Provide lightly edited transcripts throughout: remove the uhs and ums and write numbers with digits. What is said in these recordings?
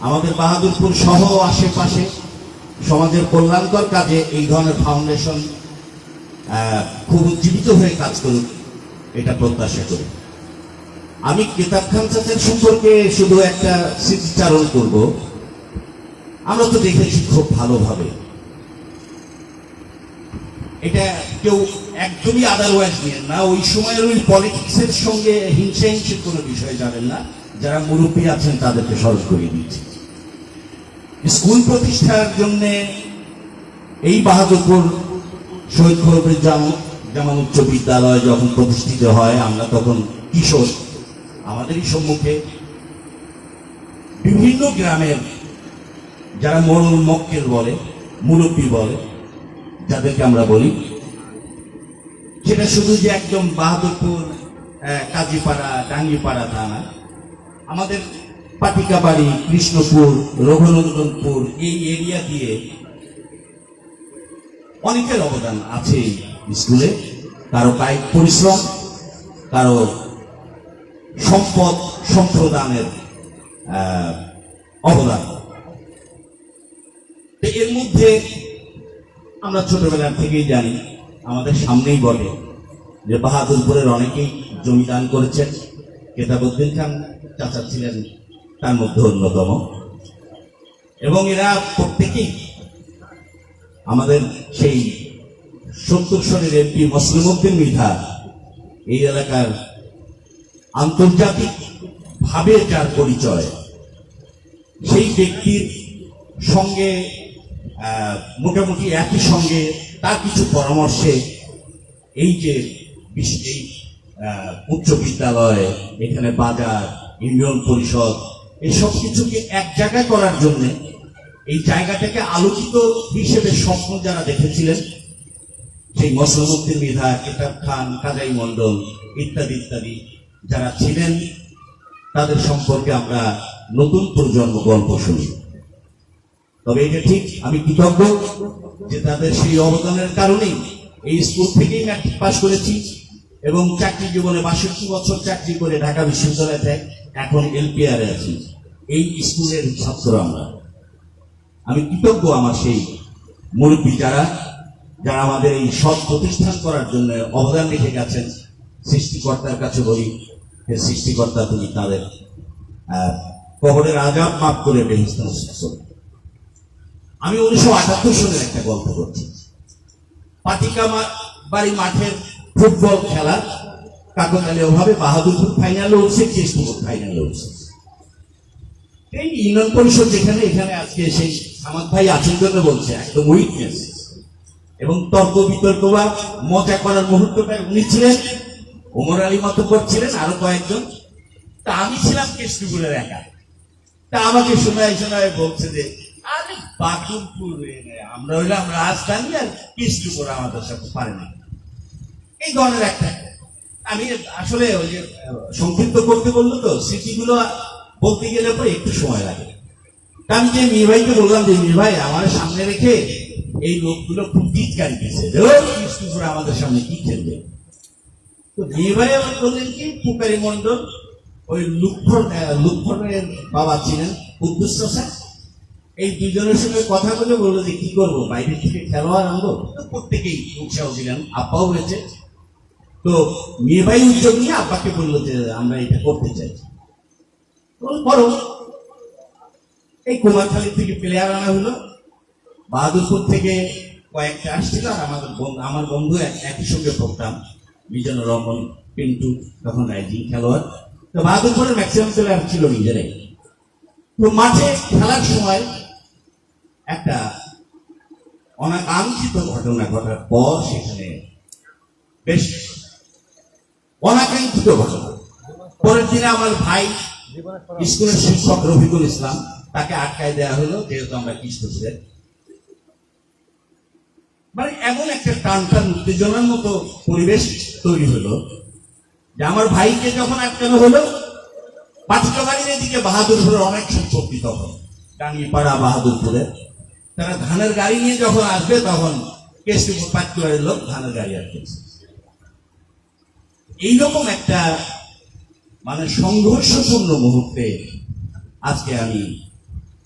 আমাদের বাহাদুরপুর সহ আশেপাশে সমাজের কল্যাণকর কাজে এই ধরনের ফাউন্ডেশন খুব উজ্জীবিত হয়ে কাজ করুক, এটা প্রত্যাশা করি। আমি কেতাব খান চাচার সম্পর্কে শুধু একটা স্মৃতিচারণ করব। আমরা তো দেখেছি খুব ভালোভাবে, এটা কেউ একদমই আদারওয়াইজ নিয়ে না। ওই সময়ের ওই পলিটিক্সের সঙ্গে হিংসা হিংসের কোনো বিষয় জানেন না, যারা মুরব্বী আছেন তাদেরকে স্মরণ করিয়ে দিয়েছে। স্কুল প্রতিষ্ঠার জন্য এই বাহাদুরপুর শহীদ জামান উচ্চ বিদ্যালয় যখন প্রতিষ্ঠিত হয়, আমরা তখন কিশোর, আমাদেরই সম্মুখে বিভিন্ন গ্রামের যারা মরুল মক্কেল বলে, মুরব্বী বলে, যাদেরকে আমরা বলি, সেটা শুধু যে একদম বাহাদুরপুর কাজীপাড়া ডাঙ্গিপাড়া তা না, আমাদের পাটিকাবাড়ি, কৃষ্ণপুর, রঘুনন্দনপুর এই এরিয়া দিয়ে অনেকের অবদান আছে স্কুলে। কারো কায়িক পরিশ্রম, কারো সম্পদ সম্প্রদানের অবদান। এর মধ্যে আমরা ছোটবেলার থেকেই জানি, আমাদের সামনেই বলে যে বাহাদুরপুরের অনেকেই জমিদান করেছেন। কেতাবউদ্দিন খান চাচা ছিলেন তার মধ্যে অন্যতম, এবং এরা প্রত্যেকেই আমাদের সেই 70 সনের এমপি মসলিমউদ্দিন মৃধা এই এলাকার আন্তর্জাতিক ভাবে যার পরিচয়, সেই ব্যক্তির সঙ্গে মোটামুটি একই সঙ্গে তার কিছু পরামর্শে এই যে এই উচ্চ বিদ্যালয়, এখানে বাজার, ইউনিয়ন পরিষদ, এই সব কিছুকে এক জায়গায় করার জন্য, এই জায়গাটাকে আলোকিত হিসেবে স্বপ্ন যারা দেখেছিলেন, সেই মসলিমউদ্দিন মৃধা, কেতাব খান, কাজাই মন্ডল ইত্যাদি ইত্যাদি যারা ছিলেন, তাদের সম্পর্কে আমরা নতুন প্রজন্ম গল্প শুনি। তবে এটা ঠিক, আমি কৃতজ্ঞ যে তাদের সেই অবদানের কারণেই এই স্কুল থেকেই ম্যাট্রিক পাস করেছি, এবং চাকরি জীবনে 62 বছর চাকরি করে ঢাকা বিশ্ববিদ্যালয়ে এখন এলপিআরে আছি। এই স্কুলের ছাত্র আমরা। আমি কৃতজ্ঞ আমার সেই মুরব্বী যারা আমাদের এই সৎ প্রতিষ্ঠান করার জন্য অবদান রেখে গেছেন। সৃষ্টিকর্তার কাছে বলি, যে সৃষ্টিকর্তা তুমি তাদের কবরের আযাব মাফ করে বেহেশত নসিব করুন। আমি 1978 সালের একটা গল্প করছি। পাটিকাবাড়ি মাঠের ফুটবল খেলা কাকতালীয় ভাবে বাহাদুরপুর ফাইনালে উঠছে, কৃষ্ণপুর ফাইনালে উঠছে। এই ইউনিয়ন পরিষদ যেখানে, এখানে আজকে সেই সামাদ ভাই আছেন জন্য বলছে একদম উইকনেস, এবং তর্ক বিতর্ক বা মজা করার মুহূর্তটা উনি ছিলেন, ওমর আলী মাতব্বর ছিলেন, আরো কয়েকজন। তা আমি ছিলাম কৃষ্ণপুরের একা। তা আমাকে শোনায় বলছে যে আরে বাহাদুরপুর আমরা হইলাম রাজধানী, আর কৃষ্ণপুর আমাদের সাথে পারে না, এই ধরনের একটা। আমি আসলে ওই যে সংক্ষিপ্ত করতে বললো তো, স্মৃতিগুলো বলতে গেলে পরে একটু সময় লাগে। তা আমি যে মীর ভাইকে বললাম যে মীর ভাই আমার সামনে রেখে এই লোকগুলো খুব টিটকারি দিচ্ছে, কৃষ্ণপুর আমাদের সামনে কি খেলবে। তো মীর ভাই আমার বললেন কি, পুকারি মন্ডল ওই লুৎফরের বাবা ছিলেন কুদ্দুস চাচা, এই দুজনের সঙ্গে কথা বলে বললো যে কি করবো, বাইরে থেকে খেলোয়াড় আনবো। প্রত্যেকেই উৎসাহ দিলেন, আব্বাও হয়েছে। তো মীর ভাই উদ্যোগ নিয়ে আব্বাকে বললো যে আমরা এটা করতে চাই, করো। এই কুমারখালী থেকে প্লেয়ার আনা হলো, বাহাদুরপুর থেকে কয়েকটা আসছিল, আর আমার বন্ধু একই সঙ্গে পড়তাম, মিজানুর রহমান পিন্টু, তখন রাইজিং খেলোয়াড়। তো বাহাদুরপুরের ম্যাক্সিমাম প্লেয়ার ছিল নিজেরাই। তো মাঠে খেলার সময় একটা অনাকাঙ্ক্ষিত ঘটনা ঘটার পর, সেখানে বেশ অনাকাঙ্ক্ষিত ঘটনা। পরের দিনে আমার ভাই স্কুলের শিক্ষক রফিকুল ইসলাম, তাকে আটকায় দেওয়া হলো, যেহেতু আমরা কৃষ্ণপুরের। মানে এমন একটা টান উত্তেজনার মতো পরিবেশ তৈরি হলো যে আমার ভাইকে যখন আটকানো হলো, পাটিকাবাড়ির এদিকে বাহাদুরপুরের অনেক সম্পত্তি, তখন ডাঙ্গিপাড়া বাহাদুরপুরে, তারা ধানের গাড়ি নিয়ে যখন আসবে, তখন কৃষ্ণপুর পাটিকাবাড়ির লোক ধানের গাড়ি আটকেছে। এইরকম একটা মানে সংঘর্ষপূর্ণ মুহূর্তে আজকে আমি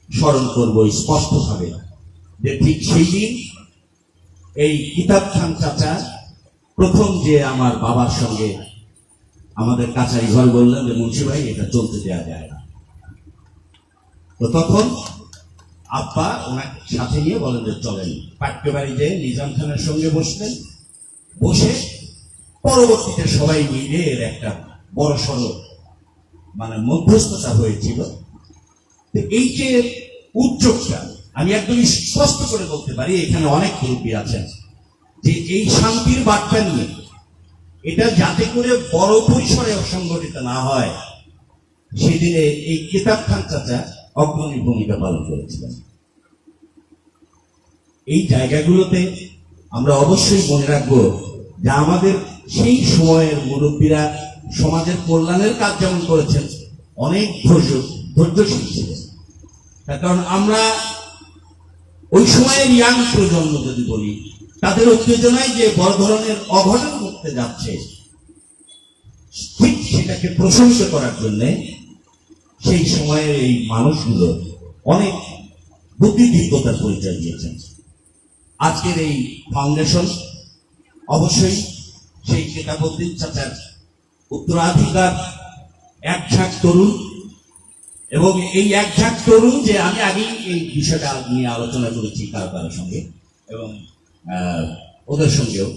স্মরণ করব স্পষ্টভাবে যে ঠিক সেই দিন এই কিতাব খান চাচা প্রথম যে আমার বাবার সঙ্গে আমাদের কাছারি ঘর বললেন যে মুন্সি ভাই এটা চলতে দেওয়া যায় না। তো তখন আব্বা ওনাকে সাথে নিয়ে বলেন যে চলেন, পাট্য বাড়িতে নিজাম খানের সঙ্গে বসলেন, বসে পরবর্তীতে সবাই মিলে এর একটা বড় সড় মধ্যস্থতা হয়েছিল। তো এই যে উদ্যোগটা আমি একদম স্পষ্ট করে বলতে পারি, এখানে অনেক মুরব্বী আছেন, যে এই শান্তির বার্তা নিয়ে এটা যাতে করে বড় পরিসরে অসংগঠিত না হয়, সেদিনে এই কিতাব খান চাচা অগ্রণী ভূমিকা পালন করেছিলেন। এই জায়গাগুলোতে আমরা অবশ্যই মনে রাখবো যে আমাদের সেই সময়ের মুরব্বীরা সমাজের কল্যাণের কাজ যেমন করেছেন, অনেক ধৈর্যশীল ছিলেন। তার কারণ আমরা ওই সময়ের ইয়াং প্রজন্ম যদি বলি, তাদের উত্তেজনায় যে বড় ধরনের অঘটন ঘটতে যাচ্ছে, ঠিক সেটাকে প্রশংসা করার জন্য সেই সময়ের এই মানুষগুলো অনেক বুদ্ধিদীপ্ততার পরিচয় দিয়েছেন। আজকের এই ফাউন্ডেশন অবশ্যই সেই কিতাবউদ্দিন চাচার উত্তরাধিকার, এক ঝাঁক তরুণ, এবং এই এক ঝাঁক তরুণ যে আমি আগেই এই বিষয়টা নিয়ে আলোচনা করেছি কারো সঙ্গে এবং ওদের সঙ্গেও,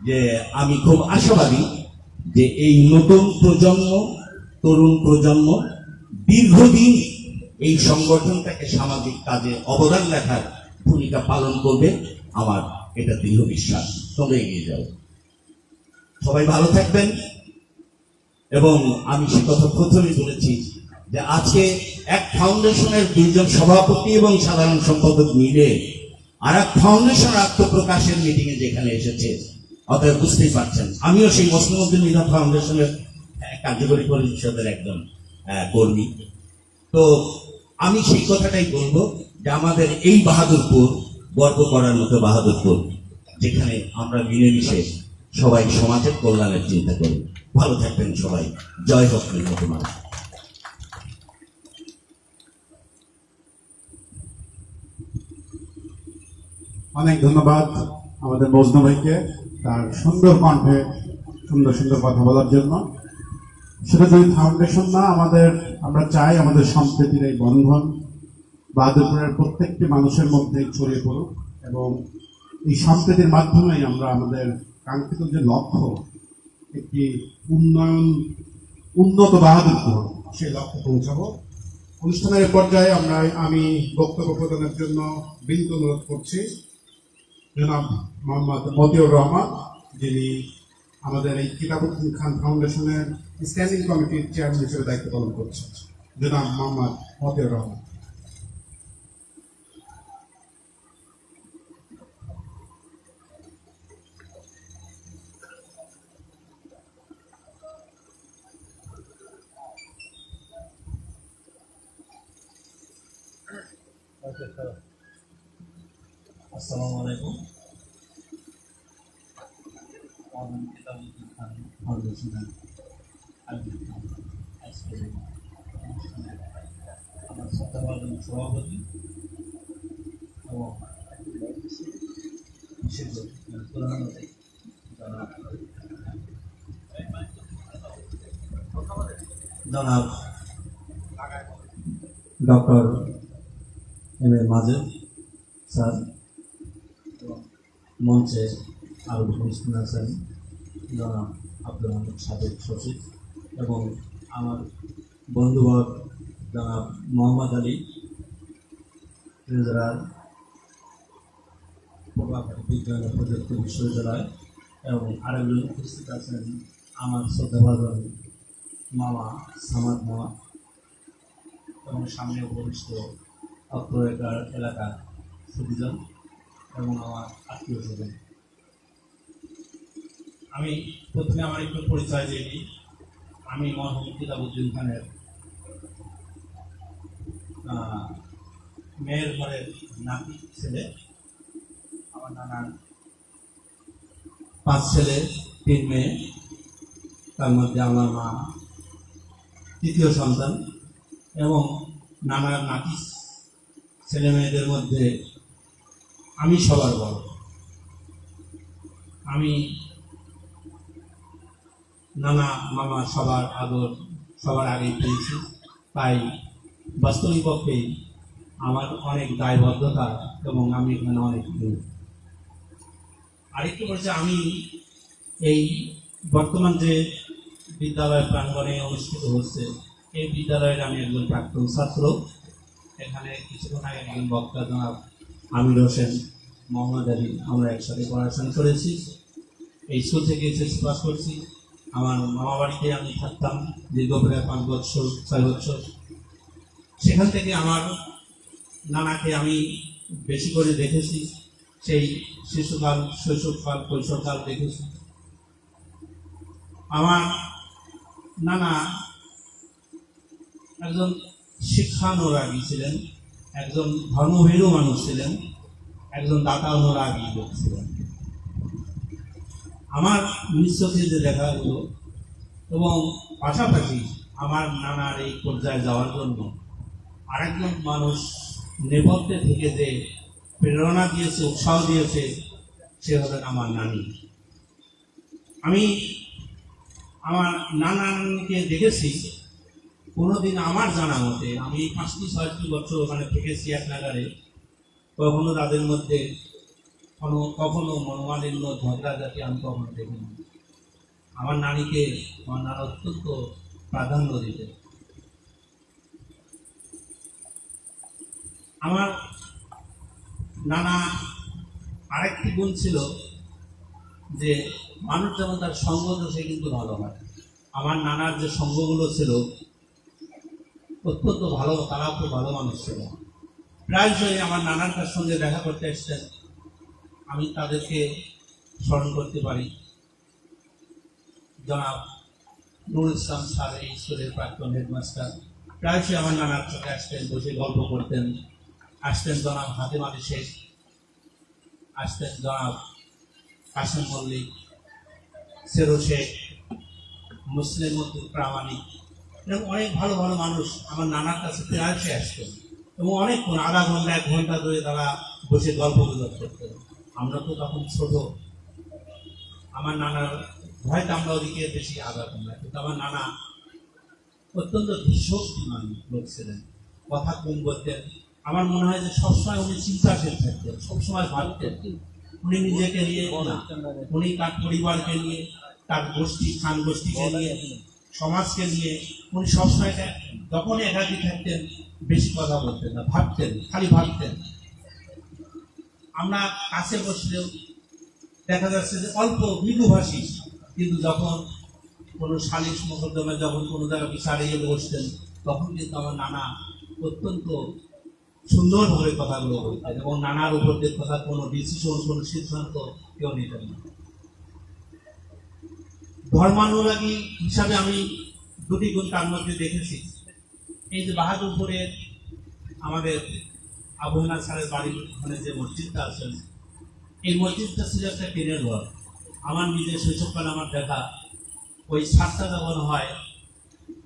যে আমি খুব আশাবাদী যে এই নতুন প্রজন্ম, তরুণ প্রজন্ম দীর্ঘদিন এই সংগঠনটাকে সামাজিক কাজে অবদান রাখার ভূমিকা পালন করবে। আমার এটা দৃঢ় বিশ্বাস। তোমরা এগিয়ে যাও, সবাই ভালো থাকবেন। এবং আমি সে কথা প্রথমেই বলেছি যে আজকে এক ফাউন্ডেশনের 2 জন সভাপতি এবং সাধারণ সম্পাদক মিলে আর এক ফাউন্ডেশন আত্মপ্রকাশের মিটিং এ যেখানে এসেছে, অতএব বুঝতেই পারছেন আমিও সেই মসলিমউদ্দিন নিজাম ফাউন্ডেশনের কার্যকরী পরিষদের একজন কর্মী। তো আমি সেই কথাটাই বলবো যে আমাদের এই বাহাদুরপুর গর্ব করার মতো বাহাদুরপুর, যেখানে আমরা মিলেমিশে সবাই সমাজের কল্যাণের চিন্তা করি। ভালো থাকবেন সবাই। জয় হোক তোমার। অনেক ধন্যবাদ আমাদের মজনু ভাইকে তার সুন্দর কণ্ঠে সুন্দর সুন্দর কথা বলার জন্য। সেটা যদি ফাউন্ডেশন না, আমরা চাই আমাদের সম্প্রীতির এই বন্ধন বাহাদুরপুরের প্রত্যেকটি মানুষের মধ্যে ছড়িয়ে পড়ুক, এবং এই সম্প্রীতির মাধ্যমেই আমরা আমাদের কাঙ্ক্ষিত যে লক্ষ্য, একটি উন্নত বাহাদুরপুর, সেই লক্ষ্যে পৌঁছাবো। অনুষ্ঠানের পর্যায়ে আমি বক্তব্য প্রদানের জন্য বিনীত অনুরোধ করছি জনাব মোহাম্মদ মতিউর রহমান, যিনি আমাদের এই কিতাবউদ্দিন খান ফাউন্ডেশনের স্ট্যান্ডিং কমিটির চেয়ারম্যান হিসেবে দায়িত্ব পালন করছেন। জনাব মোহাম্মদ মতিউর রহমান। আসসালামু আলাইকুম। ফাউন্ডেশনের আমার শ্রদ্ধাভাজন সভাপতি এবং বিশেষ প্রধানমন্ত্রী জনাব doctor M A Majed sir, মঞ্চে আরও উপস্থিত আছেন জনাব আব্দুল হামিদ সাবেক সচিব, এবং আমার বন্ধুবর জনাব মোহাম্মদ আলী ট্রেজারার, বিজ্ঞান ও প্রযুক্তি বিশ্ববিদ্যালয়, এবং আরেকজন উপস্থিত আছেন আমার শ্রদ্ধাভাজন মামা সামাদ মামা, এবং সামনে উপবিষ্ট অত্র এলাকার সুবিজন এবং আমার আত্মীয় স্বজন। আমি প্রথমে আমার একটু পরিচয় দিয়ে নিই। আমি মরহুম কিতাবউদ্দিন খানের মেয়ের ঘরের নাতি ছেলে। আমার নানার 5 ছেলে 3 মেয়ে, তার মধ্যে আমার মা তৃতীয় সন্তান, এবং নানার নাতি ছেলে মেয়েদের মধ্যে আমি সবার বড়। আমি নানা মামা সবার আদর সবার আগেই পেয়েছি, তাই বাস্তবিক পক্ষে আমার অনেক দায়বদ্ধতা এবং আমি এখানে অনেক আরেকটু বলছে, আমি এই বর্তমান যে বিদ্যালয় প্রাঙ্গণে অনুষ্ঠিত হচ্ছে এই বিদ্যালয়ের আমি একজন প্রাক্তন ছাত্র। এখানে কিছুক্ষণ আগে একজন বক্তা জনাব আমির হোসেন, মোহাম্মদ আলী, আমরা একসাথে পড়াশোনা করেছি। এই স্কুল থেকে এসএসসি পাস করছি। আমার মামা বাড়িতে আমি থাকতাম দীর্ঘ প্রায় 5 বছর 6 বছর। সেখান থেকে আমার নানাকে আমি বেশি করে দেখেছি, সেই শিশুকাল, শৈশবকাল, কৈশোরকাল দেখেছি। আমার নানা একজন শিক্ষানুরাগী ছিলেন, একজন ধর্মভীরু মানুষ ছিলেন, একজন দাতা অনুরাগী লোক ছিলেন। আমার নিশ্চয়ই যে দেখা হলো এবং পাশাপাশি আমার নানার এই পর্যায়ে যাওয়ার জন্য আরেকজন মানুষ নেপথ্যে থেকে যে প্রেরণা দিয়েছে, উৎসাহ দিয়েছে, সে হলেন আমার নানি। আমি আমার নানাকে দেখেছি কোনোদিন আমার জানা মতে, আমি 5-6টি বছর ওখানে থেকেছি এক নাগারে, কখনো তাদের মধ্যে কখনো মনোমালিন্য ঝগড়াঝাটি আমি কখনো দেখিনি। আমার নানিকে আমার নানা অত্যন্ত প্রাধান্য দিতে। আমার নানা আরেকটি গুণ ছিল যে মানুষ যেমন তার সঙ্গ সে কিন্তু ভালো হয়। আমার নানার যে সঙ্গগুলো ছিল অত্যন্ত ভালো, তারা খুব ভালো মানুষ ছিল। প্রায়শই আমার নানার কার সঙ্গে দেখা করতে এসছেন, আমি তাদেরকে স্মরণ করতে পারি। জনাব নুরুল ইসলাম স্যার, এই স্কুলের প্রাক্তন হেডমাস্টার, প্রায়শই আমার নানার সঙ্গে আসতেন, বসে গল্প করতেন। আসতেন জনাব হাতেম আলী শেখ, আসতেন জনাব কাশেম মল্লিক, সেরো শেখ, মুসলিম প্রামাণিক, এবং অনেক ভালো ভালো মানুষ আমার নানার কাছে প্রায়শই আসতেন এবং অনেকক্ষণ, আধা ঘন্টা 1 ঘন্টা ধরে তারা বসে গল্প গুজব করতেন। আমরা তো তখন ছোট, আমার নানার ভয়তে আমরা ওদিকে বেশি আগাতাম না, কিন্তু আমার নানা অত্যন্ত ধীশক্তিমান লোক ছিলেন, কথা কম বলতেন। আমার মনে হয় যে সবসময় উনি চিন্তাশীল থাকতেন, সবসময় ভাবতেন। উনি নিজেকে নিয়ে না, উনি তার পরিবারকে নিয়ে, তার গোষ্ঠী, খান গোষ্ঠীকে নিয়ে, সমাজকে নিয়ে উনি সবসময় যখনই একাকী থাকতেন বেশি কথা বলতেন না, ভাবতেন, খালি ভাবতেন। আমরা কাছে বসলেও দেখা যাচ্ছে যে অল্প মৃদুভাষী, কিন্তু যখন কোনো সালিশ মোকদ্দমা, যখন কোনো জায়গায় বিচারে গিয়ে বসতেন, তখন কিন্তু আমার নানা অত্যন্ত সুন্দরভাবে কথাগুলো বলতেন এবং নানার উপর যে কথা কোনো ডিসিশন, কোনো সিদ্ধান্ত কেউ নিতেন না। ধর্মানুরাগী হিসাবে আমি 2টি গুণ তার মধ্যে দেখেছি। এই যে বাহাদুরপুরের আমাদের আবু হেনা স্যারের বাড়ির ওখানে যে মসজিদটা আছে, এই মসজিদটা ছিল একটা টিনের ঘর। আমার নিজের শৈশবকালে আমার দেখা, ওই ছাদটা যখন হয়,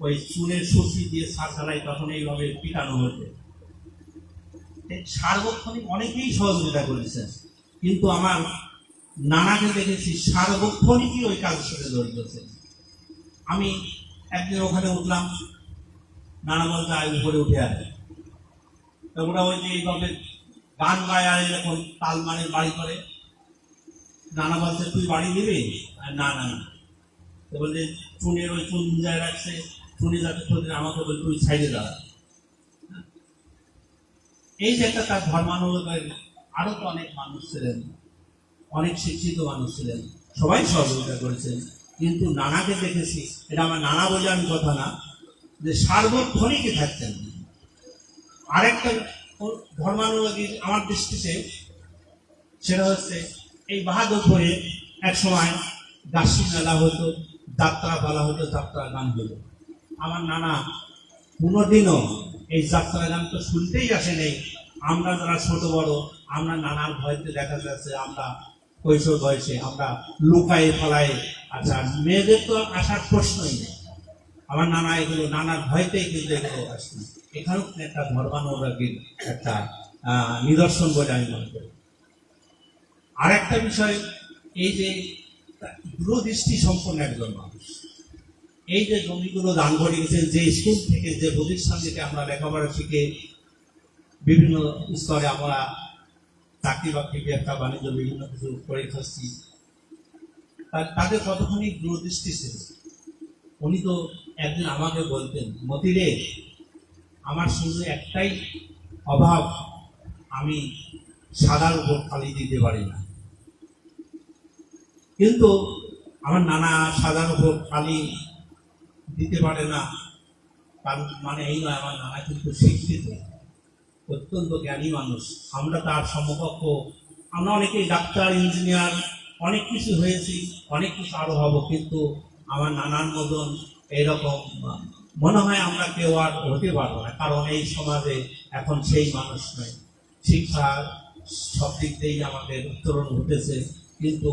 ওই চুনের সুরকি দিয়ে ছাদ ঢালাই, তখন এইভাবে পিটানো হতো। সার্বক্ষণিক অনেকেই সহযোগিতা করেছেন, কিন্তু আমার নানাকে দেখেছি সার্বক্ষণিকই ওই কাজের সাথে জড়িত ছিল। আমি একদিন ওখানে উঠলাম, নানা বলতে আয় উপরে উঠে আসে, তো ওরা ওই যে এইভাবে গান গায় আর এরকম তাল মানে বাড়ি করে। নানা বলছে তুই বাড়ি দিবি? আর না না না, তো বলছে চুনের ওই চুন ভিজায় রাখছে, চুনে যাতে প্রতিদিন আমাকে বলে তুই সাইডে দাঁড়া। এই যে একটা তার ধর্মানুরাগী। আরো তো অনেক মানুষ ছিলেন, অনেক শিক্ষিত মানুষ ছিলেন, সবাই সহযোগিতা করেছেন, কিন্তু নানাকে দেখেছি, এটা আমার নানা বলে আমি কথা না, যে সার্বক্ষণিকই থাকতেন। আরেকটা ধর্মানুরাগী আমার দৃষ্টিতে, সেটা হচ্ছে এই বাহাদুরপুরে এক সময় দাসী মেলা হতো, যাত্রা বলা হতো, যাত্রা গান হতো। আমার নানা কোনোদিনও এই যাত্রা গান তো শুনতেই আসে নেই। আমরা যারা ছোট বড়, আমরা নানার ভয়তে দেখা যাচ্ছে আমরা কৈশোর বয়সে আমরা লুকায়ে ফলায়ে, আচ্ছা মেয়েদের তো আসার প্রশ্নই নেই। আমার নানা এগুলো নানার ভয়তেই কিন্তু এগুলো আসছে। এখানেও একটা ধর্মানুরাগীর একটা নিদর্শন বলে আমি মনে করি। আর একটা বিষয়, এই যে দূরদৃষ্টি সম্পন্ন একজন মানুষ, এই যে জমিগুলো দান করে গেছেন, যে স্কুল থেকে, যে প্রতিষ্ঠান থেকে আমরা লেখাপড়া শিখে বিভিন্ন স্তরে আমরা চাকরি বাকরি, ব্যবসা বাণিজ্য বিভিন্ন কিছু করে খাচ্ছি, তাদের কতখানি দূরদৃষ্টি ছিল। উনি তো একদিন আমাকে বলতেন, মতিরে, আমার শুধু একটাই অভাব, আমি সাদার উপর খালি দিতে পারি না। কিন্তু আমার নানা সাদার উপর খালি দিতে পারে না, তার মানে এই নয় আমার নানা কিন্তু শিক্ষিত, অত্যন্ত জ্ঞানী মানুষ। আমরা তার সমকক্ষ, আমরা অনেকেই ডাক্তার, ইঞ্জিনিয়ার, অনেক কিছু হয়েছি, অনেক কিছু আরো হব, কিন্তু আমার নানার মতন এইরকম মনে হয় আমরা কেউ আর হতে পারবো না। কারণ এই সমাজে এখন সেই মানুষ নয়। শিক্ষা সব দিক দিয়েই আমাদের উত্তরণ ঘটেছে, কিন্তু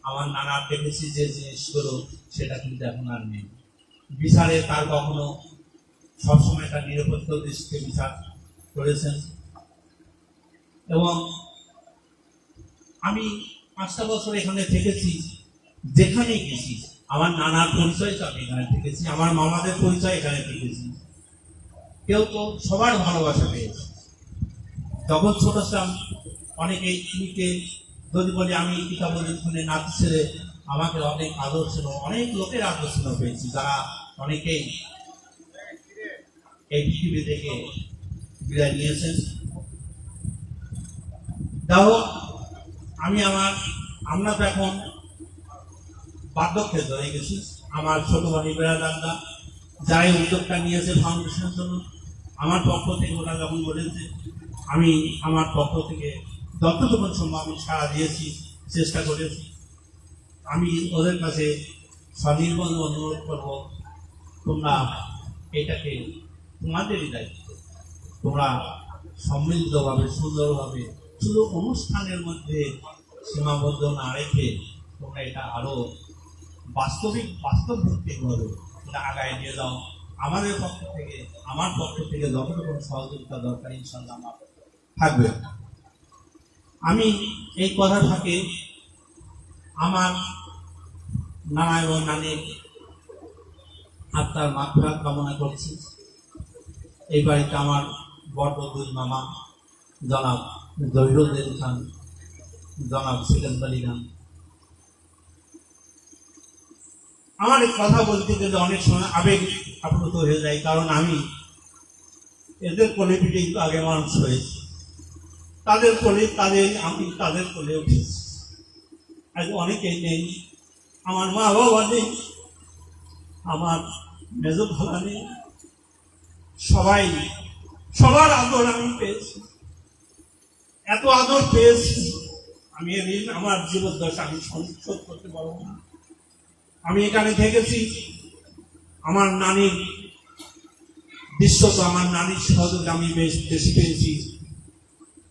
আমার নানা দেখেছি যে জিনিসগুলো, সেটা কিন্তু এখন আর নেই। বিচারে তার কখনো সবসময় তার নিরপেক্ষ দৃষ্টিতে বিচার করেছেন। এবং আমি 5টা বছর এখানে থেকেছি, যেখানেই গেছি আমার নানার পরিচয় তো আমি এখানে থেকেছি, আমার মামাদের পরিচয় এখানে থেকেছি। কেউ তো সবার ভালোবাসা পেয়েছে। তখন ছোট ছিলাম, অনেকেই ইনিকে যদি বলি আমি কিতাবুল শুনে নাচ ছেড়ে, আমাকে অনেক আদর ছিল, অনেক লোকের আদর ছিল পেয়েছি, যারা অনেকেই এই পৃথিবী থেকে বিদায় নিয়েছেন। যাও, আমরা তো এখন বার্ধক্যে ধরে গেছি। আমার ছোট ভাই বেড়াদাররা যারা এই উদ্যোগটা নিয়েছে ফাউন্ডেশনের জন্য, আমার পক্ষ থেকে ওরা যখন বলেছে, আমি আমার পক্ষ থেকে যতটুকু সম্ভব আমি সাড়া দিয়েছি, চেষ্টা করেছি। আমি ওদের কাছে স্বনির্বন্ধ অনুরোধ করব, তোমরা এটাকে তোমাদেরই দায়িত্ব, তোমরা সমৃদ্ধভাবে, সুন্দরভাবে, শুধু অনুষ্ঠানের মধ্যে সীমাবদ্ধ না রেখে তোমরা এটা আরো বাস্তব ভিত্তিকভাবে এটা আগায় নিয়ে যাও। আমাদের পক্ষ থেকে, আমার পক্ষ থেকে যতটুকু সহযোগিতা দরকার ইনশাল্লাহ আমার থাকবে। আমি এই কথা থাকে আমার নানা এবং নানির আত্মার মাগফিরাত কামনা করছি। এই বাড়িতে আমার বড় দুই মামা, জনাব জহিরুদ্দিন খান, জনাব সিকান্দার আলী খান। আমার এই কথা বলতে গেলে অনেক সময় আবেগ আপ্লুত হয়ে যায়, কারণ আমি এদের কোলে পিঠে কিন্তু আগে মানুষ হয়েছি, তাদের কোলে, আমি তাদের কোলে উঠেছি। আজ অনেকেই নেই, আমার মা বাবা নেই, আমার মেজ ভালা নেই, সবার আদর আমি পেয়েছি, এত আদর পেয়েছি আমি এদিন আমার জীবদ্দশা আমি শোধ করতে পারবো না। আমি এখানে থেকেছি, আমার নানির দৃশ্যত, আমার নানির সহযোগে আমি বেশি পেয়েছি,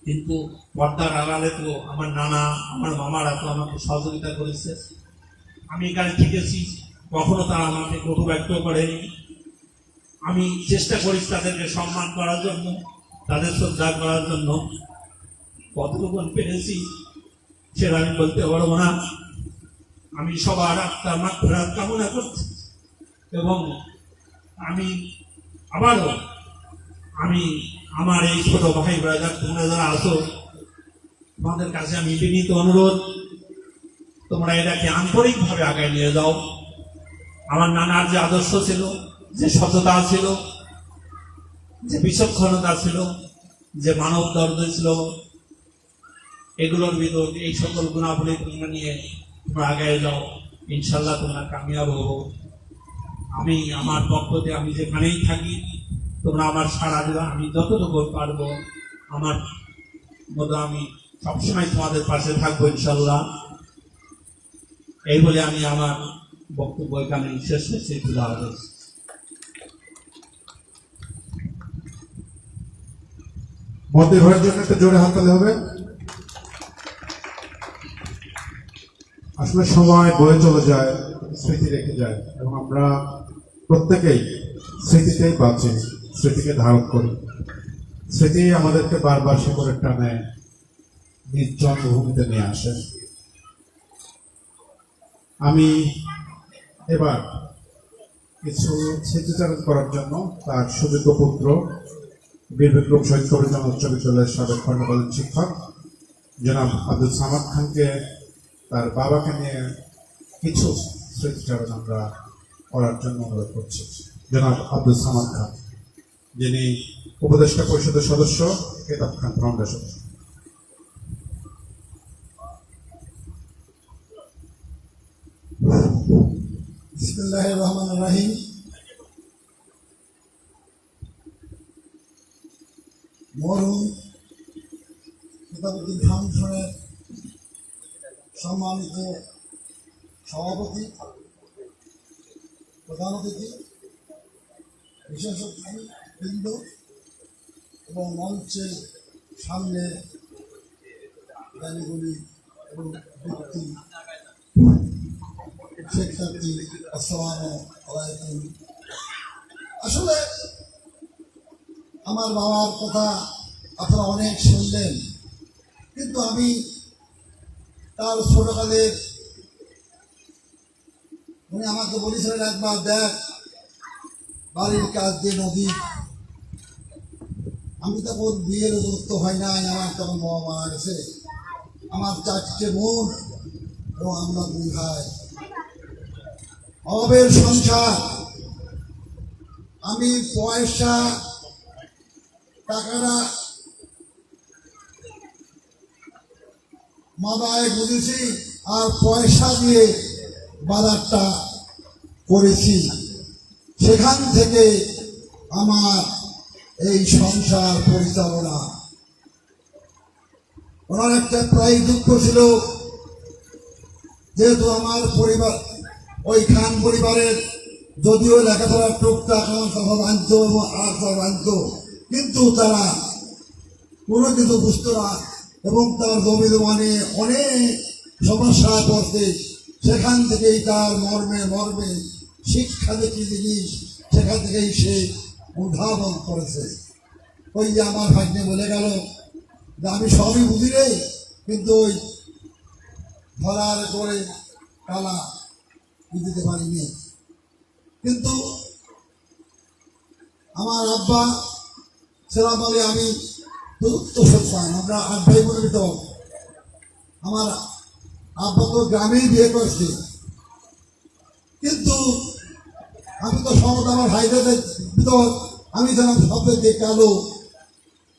কিন্তু পর্দার আড়ালে তো আমার নানা, আমার মামারা তো আমাকে সহযোগিতা করেছে। আমি এখানে থেকেছি, কখনো তারা আমাকে কটু ব্যক্ত করেনি। আমি চেষ্টা করি তাদেরকে সম্মান করার জন্য, তাদের শ্রদ্ধা করার জন্য। কতটুকু পেরেছি সেটা আমি বলতে পারবো না। আমি সবার আত্মার মাগফিরাত কামনা করছি, এবং আমি আবারও আমার এই ছোট ভাই ব্রাদার তোমরা যারা আছো, তোমাদের কাছে আমি বিনীত অনুরোধ, তোমরা এটাকে আন্তরিকভাবে আগায় নিয়ে যাও। আমার নানার যে আদর্শ ছিল, যে সততা ছিল, যে বিচক্ষণতা ছিল, যে মানব দর্দ ছিল, এগুলোর ভিতর এই সকল গুণাবলী তোমরা নিয়ে তোমরা আগায় যাও, ইনশাল্লাহ তোমরা কামিয়াব হবো। আমি আমার পক্ষ থেকে, আমি যেখানেই থাকি, তোমরা আমার সাড়া দেবা, আমি যতটুকু পারবো আমার মতো আমি সবসময় তোমাদের পাশে থাকবো ইনশাল্লাহ। এই বলে আমি আমার বক্তব্য এখানে শেষ করছি। খুদা হাফেজ। মতি ভাইয়ের জন্য একটা জোরে হাততালি হবে। আসলে সময় বয়ে চলে যায়, স্মৃতি রেখে যায়, এবং আমরা প্রত্যেকেই স্মৃতিতেই বাঁচি, স্মৃতিকে ধারণ করি। স্মৃতি আমাদেরকে বারবার শিকড়ের টানে নিজ জন্মভূমিতে নিয়ে আসে। আমি এবার কিছু স্মৃতিচারণ করার জন্য তার সুযোগ্য পুত্র বীর বিক্রম শহীদ কবিরুজ্জামান উচ্চ বিদ্যালয়ের সাবেক কর্মকালীন শিক্ষক জনাব আব্দুল সামাদ খানকে তার বাবাকে নিয়ে কিছু স্মৃতিচারণ আমরা করার জন্য অনুরোধ করছি। জনাব আব্দুল সামাদ খান, যিনি উপদেষ্টা পরিষদের সদস্য, কেতাব খান ফাউন্ডেশন। বিসমিল্লাহির রহমানির রহিম। মরহুম কিতাবুদ্দিন ফাউন্ডেশনের সম্মানিত সভাপতি, প্রধান অতিথি, বিশেষ অতিথিবৃন্দ এবং মঞ্চের সামনে জ্ঞানীগুলি এবং ব্যক্তি, শিক্ষার্থী, আসসালামু আলাইকুম। আসলে আমার বাবার কথা আপনারা অনেক শুনলেন, কিন্তু আমি তার ছোটকালের, উনি আমাকে বলেছিলেন একবার, দেখ বাড়ির কাজ দিয়ে নদী। আমি তখন বিয়ের উপযুক্ত হয় নাই, আমার তখন বাবা মারা গেছে। আমার 4টে বোন এবং আমরা 2 ভাই। অভাবের সংসার। আমি পয়সা টাকাটা মাথায় বুঝেছি আর পয়সা দিয়ে বাজারটা করেছি। সেখান থেকে আমার এই সংসার পরিচালনা। ওনার একটা প্রায় দুঃখ ছিল, যেহেতু আমার পরিবার ওই খান পরিবারের, যদিও লেখাপড়া টুকটাক আমার কথা জানতো এবং আর কথা জানতো, কিন্তু তারা কোনো কিছু বুঝতো না এবং তার জমি জমা নিয়ে অনেক সমস্যা করতে। সেখান থেকেই তার মর্মে মর্মে শিক্ষা যে কি জিনিস, সেখান থেকেই সে উদ্ভাবন করেছে। ওই যে আমার ভাগ্নে বলে গেল যে আমি সবই বুঝি রে, কিন্তু ওই ধরার করে কালা দিতে পারিনি। কিন্তু আমার আব্বা ছেলে বলে আমি চতুর্থ সন্তান, আমরা 8 ভাই বোনের ভিতর। আমার আব্বা তো গ্রামেই বিয়ে করছে, কিন্তু আমি তো সমস্ত আমার ভাইদের ভিতর আমি যেন সবথেকে কালো।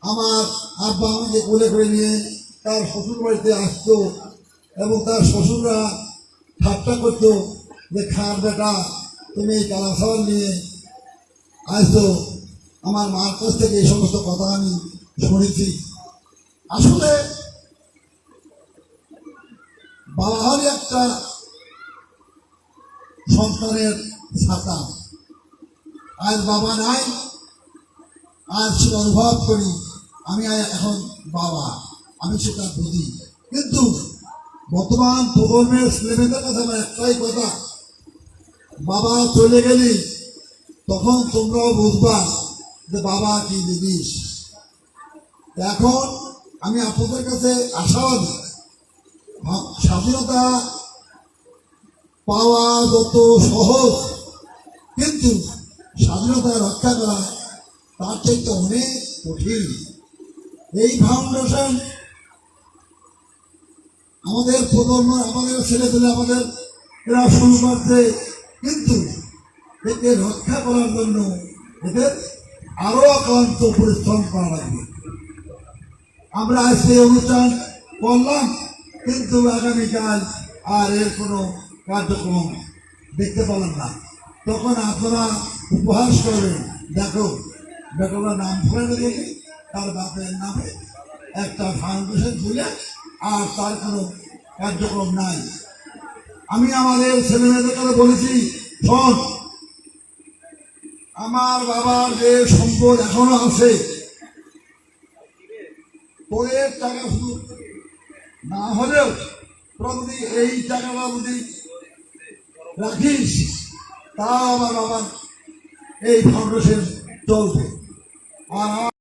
আমার আব্বা আমাকে কোলে করে নিয়ে তার শ্বশুর বাড়িতে আসতো এবং তার শ্বশুররা ঠাট্টা করতো যে খার বেটা তুমি এই কালা সাবান নিয়ে আসতো। আমার মার কাছ থেকে এই সমস্ত কথা আমি শুনেছি। আসলে বাবার একটা সন্তানের ছাতা, আর বাবা নাই, আর সে অনুভব করি আমি এখন বাবা, আমি সেটা বুঝি। কিন্তু বর্তমান প্রজন্মের ছেলেমেয়েদের কাছে আমার একটাই কথা, বাবা চলে গেলি তখন তোমরাও বুঝবা যে বাবা কি জিনিস। এখন আমি আপনাদের কাছে আশাবাদী, স্বাধীনতা পাওয়া যত সহজ, কিন্তু স্বাধীনতা রক্ষা করা তার চাইতে অনেক কঠিন। এই ফাউন্ডেশন আমাদের প্রজন্ম, আমাদের ছেলেপেলে, আমাদের এরা শুরু করছে, কিন্তু একে রক্ষা করার জন্য এদের আরো অক্লান্ত পরিশ্রম করা লাগবে। আমরা আজকে অনুষ্ঠান করলাম, কিন্তু আগামীকাল আর এর কোনো কার্যক্রম দেখতে পেলাম না। তখন আপনারা উপহাস করবেন, দেখো বেটার নাম ফেলে দেখি, তার বাপের নামে একটা ফাউন্ডেশন খুলে আর তার কোনো কার্যক্রম নাই। আমি আমাদের ছেলেমেয়েদের কথা বলেছি, শোন, আমার বাবার যে সম্পদ এখনো আছে, তোদের টাকা শুধু না হলেও তোরা যদি এই টাকাটা যদি রাখিস, তা আমার বাবার এই ফাউন্ডেশন চলবে। আর